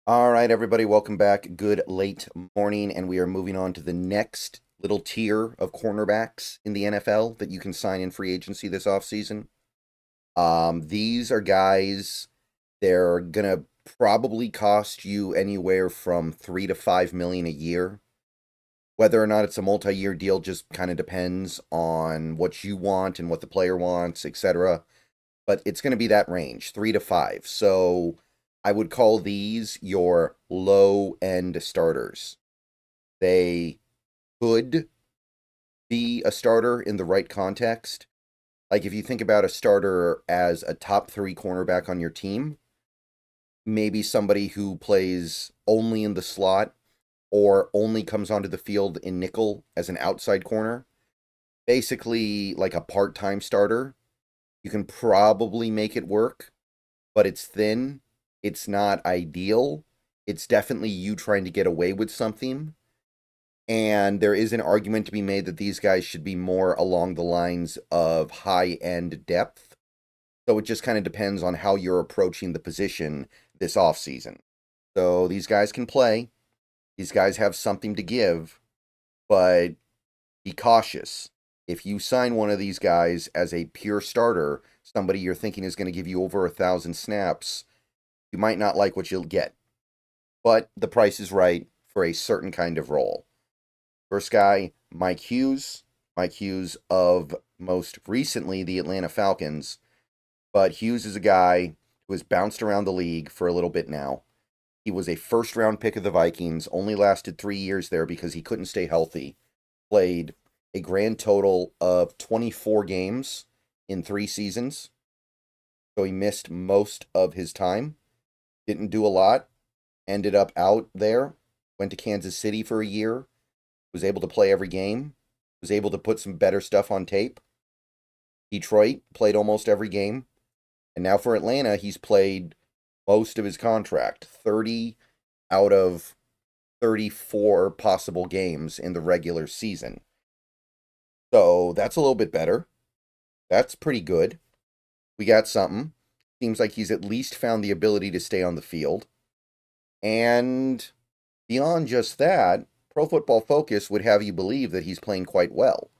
All right, everybody, welcome back. Good late morning, and we are moving on to the next little tier of cornerbacks in the NFL that you can sign in free agency this offseason. These are guys, they're gonna probably cost you anywhere from 3 to 5 million a year. Whether or not it's a multi-year deal just kind of depends on what you want and what the player wants, etc. But it's going to be that range, 3 to 5. So I would call these your low end starters. They could be a starter in the right context. Like if you think about a starter as a top three cornerback on your team, maybe somebody who plays only in the slot or only comes onto the field in nickel as an outside corner, basically like a part time starter. You can probably make it work, but it's thin. It's not ideal. It's definitely you trying to get away with something. And there is an argument to be made that these guys should be more along the lines of high end depth. So it just kind of depends on how you're approaching the position this offseason. So these guys can play. These guys have something to give, but be cautious. If you sign one of these guys as a pure starter, somebody you're thinking is going to give you over 1,000 snaps, you might not like what you'll get. But the price is right for a certain kind of role. First guy, Mike Hughes. Mike Hughes of most recently the Atlanta Falcons. But Hughes is a guy who has bounced around the league for a little bit now. He was a first round pick of the Vikings, only lasted 3 years there because he couldn't stay healthy. Played a grand total of 24 games in 3 seasons. So he missed most of his time. Didn't do a lot. Ended up out there. Went to Kansas City for a year. Was able to play every game. Was able to put some better stuff on tape. Detroit played almost every game. And now for Atlanta, he's played most of his contract. 30 out of 34 possible games in the regular season. So that's a little bit better. That's pretty good. We got something. Seems like he's at least found the ability to stay on the field. And beyond just that, Pro Football Focus would have you believe that he's playing quite well.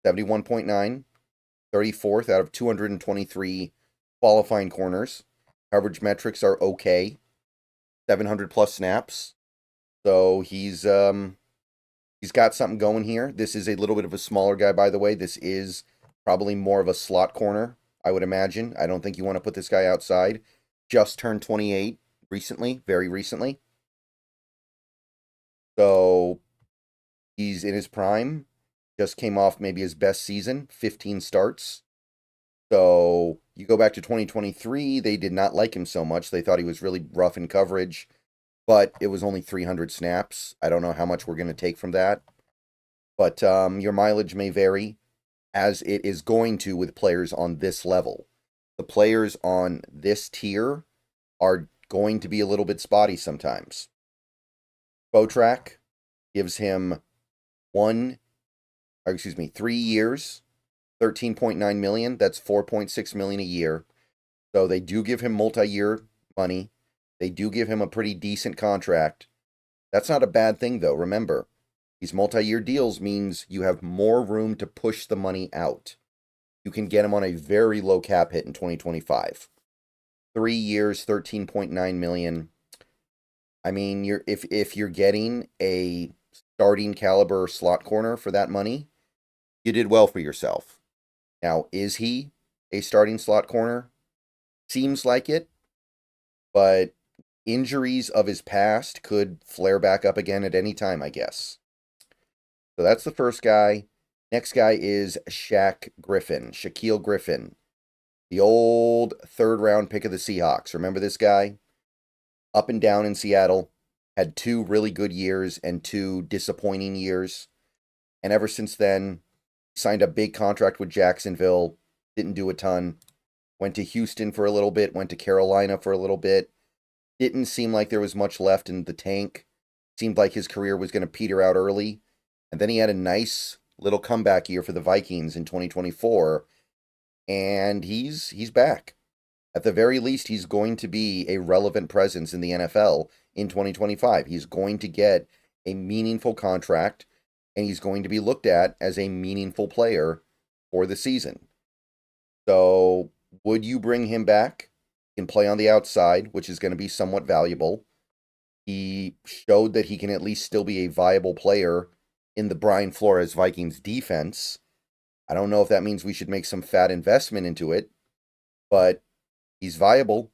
71.9, 34th out of 223 qualifying corners. Coverage metrics are okay. 700 plus snaps. So he's got something going here. This is a little bit of a smaller guy, by the way. This is probably more of a slot corner, I would imagine. I don't think you want to put this guy outside. Just turned 28 recently, very recently. So he's in his prime. Just came off maybe his best season, 15 starts. So you go back to 2023, they did not like him so much. They thought he was really rough in coverage, but it was only 300 snaps. I don't know how much we're going to take from that. But your mileage may vary, as it is going to with players on this level. The players on this tier are going to be a little bit spotty sometimes. Botrack gives him 3 years, 13.9 million. That's 4.6 million a year. So they do give him multi-year money. They do give him a pretty decent contract. That's not a bad thing, though. Remember, these multi-year deals means you have more room to push the money out. You can get him on a very low cap hit in 2025. 3 years, 13.9 million. I mean, if you're getting a starting caliber slot corner for that money, you did well for yourself. Now, is he a starting slot corner? Seems like it, but injuries of his past could flare back up again at any time, I guess. So that's the first guy. Next guy is Shaquille Griffin, the old third round pick of the Seahawks. Remember this guy? Up and down in Seattle, had 2 really good years and 2 disappointing years. And ever since then, signed a big contract with Jacksonville, didn't do a ton. Went to Houston for a little bit, went to Carolina for a little bit. Didn't seem like there was much left in the tank. Seemed like his career was going to peter out early. And then he had a nice little comeback year for the Vikings in 2024. And he's back. At the very least, he's going to be a relevant presence in the NFL in 2025. He's going to get a meaningful contract, and he's going to be looked at as a meaningful player for the season. So, would you bring him back? He can play on the outside, which is going to be somewhat valuable. He showed that he can at least still be a viable player in the Brian Flores Vikings defense. I don't know if that means we should make some fat investment into it, but he's viable.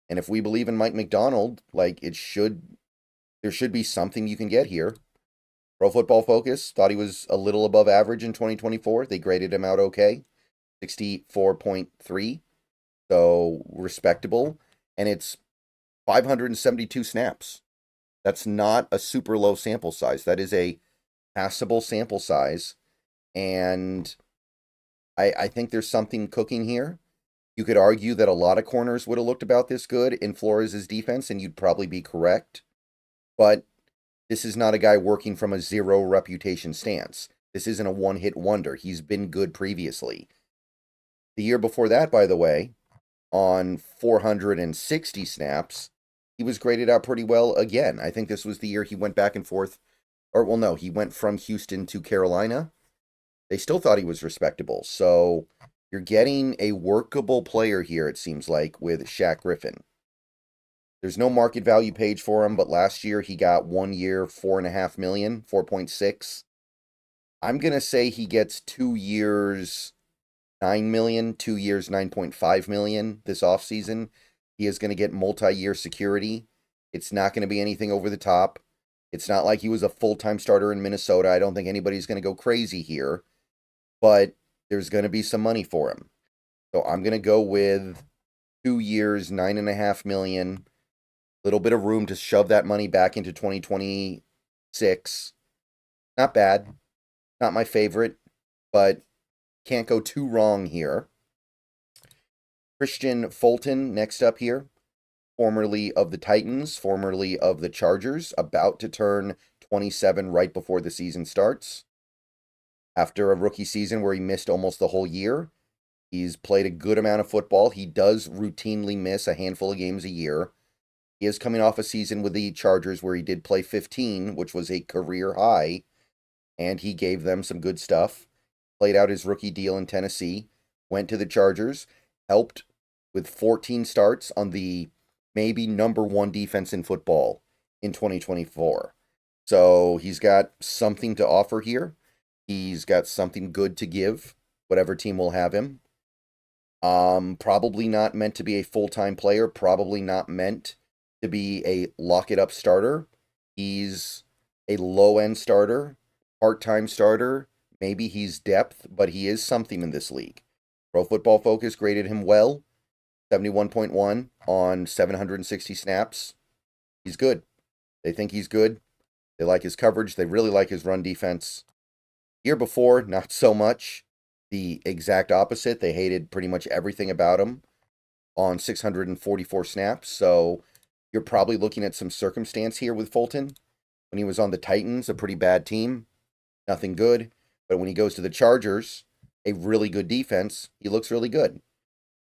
And if we believe in Mike Macdonald, there should be something you can get here. Pro Football Focus thought he was a little above average in 2024. They graded him out okay, 64.3. So respectable. And it's 572 snaps. That's not a super low sample size. That is a passable sample size. And I think there's something cooking here. You could argue that a lot of corners would have looked about this good in Flores' defense, and you'd probably be correct. But this is not a guy working from a zero reputation stance. This isn't a one-hit wonder. He's been good previously. The year before that, by the way, on 460 snaps, he was graded out pretty well again. I think this was the year he went back and forth. He went from Houston to Carolina. They still thought he was respectable. So you're getting a workable player here, it seems like, with Shaq Griffin. There's no market value page for him, but last year he got 1 year, $4.5 million, 4.6. I'm going to say he gets 2 years, $9 million, 2 years, $9.5 million this offseason. He is going to get multi-year security. It's not going to be anything over the top. It's not like he was a full-time starter in Minnesota. I don't think anybody's going to go crazy here, but there's going to be some money for him. So I'm going to go with 2 years, $9.5 million. Little bit of room to shove that money back into 2026. Not bad. Not my favorite, but can't go too wrong here. Christian Fulton next up here. Formerly of the Titans, formerly of the Chargers, about to turn 27 right before the season starts. After a rookie season where he missed almost the whole year, he's played a good amount of football. He does routinely miss a handful of games a year. He is coming off a season with the Chargers where he did play 15, which was a career high, and he gave them some good stuff. Played out his rookie deal in Tennessee, went to the Chargers, helped with 14 starts on the maybe number one defense in football in 2024. So he's got something to offer here. He's got something good to give, whatever team will have him. Probably not meant to be a full-time player, probably not meant to be a lock-it-up starter. He's a low-end starter, part-time starter. Maybe he's depth, but he is something in this league. Pro Football Focus graded him well, 71.1 on 760 snaps. He's good. They think he's good. They like his coverage. They really like his run defense. Year before, not so much. The exact opposite. They hated pretty much everything about him on 644 snaps. So you're probably looking at some circumstance here with Fulton. When he was on the Titans, a pretty bad team. Nothing good. But when he goes to the Chargers, a really good defense, he looks really good.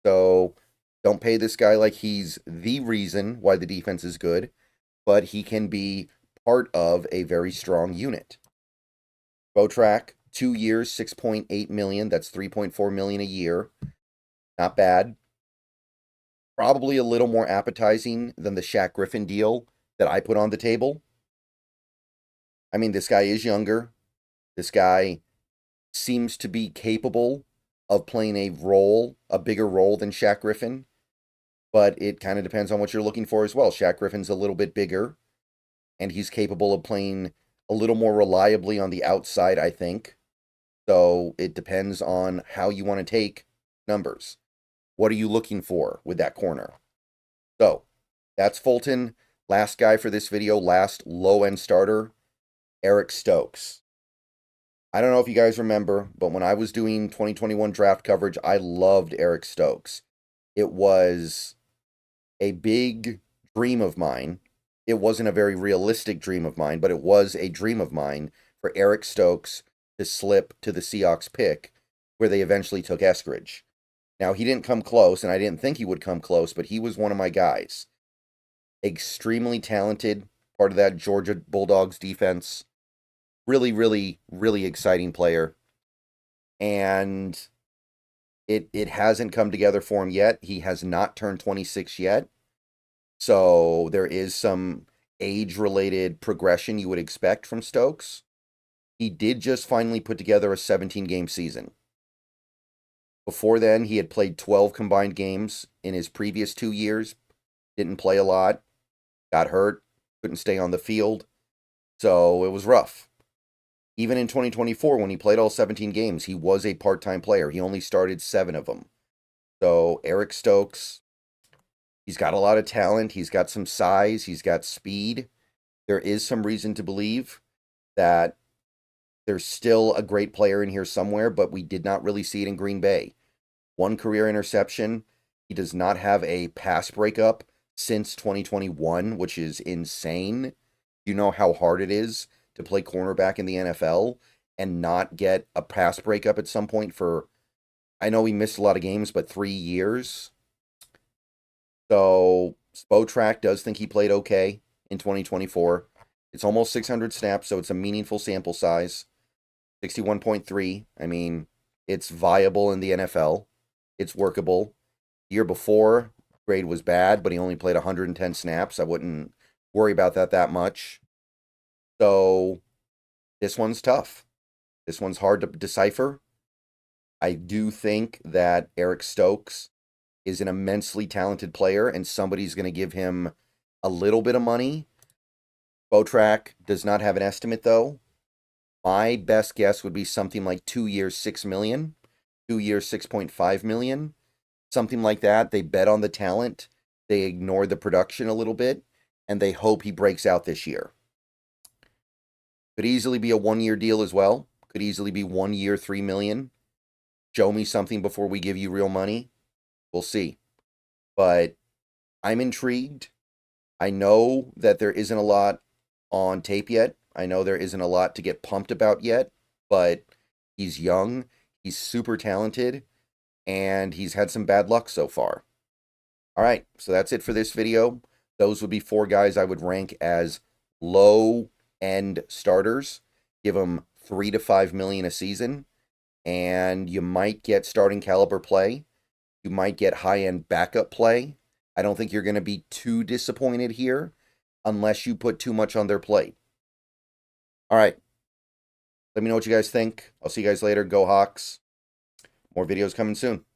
So don't pay this guy like he's the reason why the defense is good, but he can be part of a very strong unit. Botrack, 2 years, $6.8 million. That's $3.4 million a year. Not bad. Probably a little more appetizing than the Shaq Griffin deal that I put on the table. I mean, this guy is younger. This guy seems to be capable of playing a bigger role than Shaq Griffin. But it kind of depends on what you're looking for as well. Shaq Griffin's a little bit bigger, and he's capable of playing a little more reliably on the outside, I think. So it depends on how you want to take numbers. What are you looking for with that corner? So that's Fulton. Last guy for this video, last low-end starter, Eric Stokes. I don't know if you guys remember, but when I was doing 2021 draft coverage, I loved Eric Stokes. It was a big dream of mine. It wasn't a very realistic dream of mine, but it was a dream of mine for Eric Stokes to slip to the Seahawks pick, where they eventually took Eskridge. Now, he didn't come close, and I didn't think he would come close, but he was one of my guys. Extremely talented, part of that Georgia Bulldogs defense. Really, really, really exciting player. And it hasn't come together for him yet. He has not turned 26 yet. So there is some age-related progression you would expect from Stokes. He did just finally put together a 17-game season. Before then, he had played 12 combined games in his previous 2 years. Didn't play a lot. Got hurt. Couldn't stay on the field. So it was rough. Even in 2024, when he played all 17 games, he was a part-time player. He only started 7 of them. So Eric Stokes, he's got a lot of talent. He's got some size. He's got speed. There is some reason to believe that there's still a great player in here somewhere, but we did not really see it in Green Bay. 1 career interception. He does not have a pass breakup since 2021, which is insane. You know how hard it is to play cornerback in the NFL and not get a pass breakup at some point for, I know he missed a lot of games, but 3 years. So Spotrac does think he played okay in 2024. It's almost 600 snaps, so it's a meaningful sample size. 61.3. I mean, it's viable in the NFL. It's workable. Year before, grade was bad, but he only played 110 snaps. I wouldn't worry about that much. So this one's tough. This one's hard to decipher. I do think that Eric Stokes is an immensely talented player, and somebody's going to give him a little bit of money. Spotrac does not have an estimate, though. My best guess would be something like 2 years, $6 million, 2 years, $6.5 million, something like that. They bet on the talent. They ignore the production a little bit, and they hope he breaks out this year. Could easily be a 1-year deal as well. Could easily be 1 year, $3 million. Show me something before we give you real money. We'll see. But I'm intrigued. I know that there isn't a lot on tape yet. I know there isn't a lot to get pumped about yet, but he's young, he's super talented, and he's had some bad luck so far. All right, so that's it for this video. Those would be 4 guys I would rank as low-end starters. Give them 3 to 5 million a season, and you might get starting caliber play. You might get high-end backup play. I don't think you're going to be too disappointed here unless you put too much on their plate. All right. Let me know what you guys think. I'll see you guys later. Go Hawks. More videos coming soon.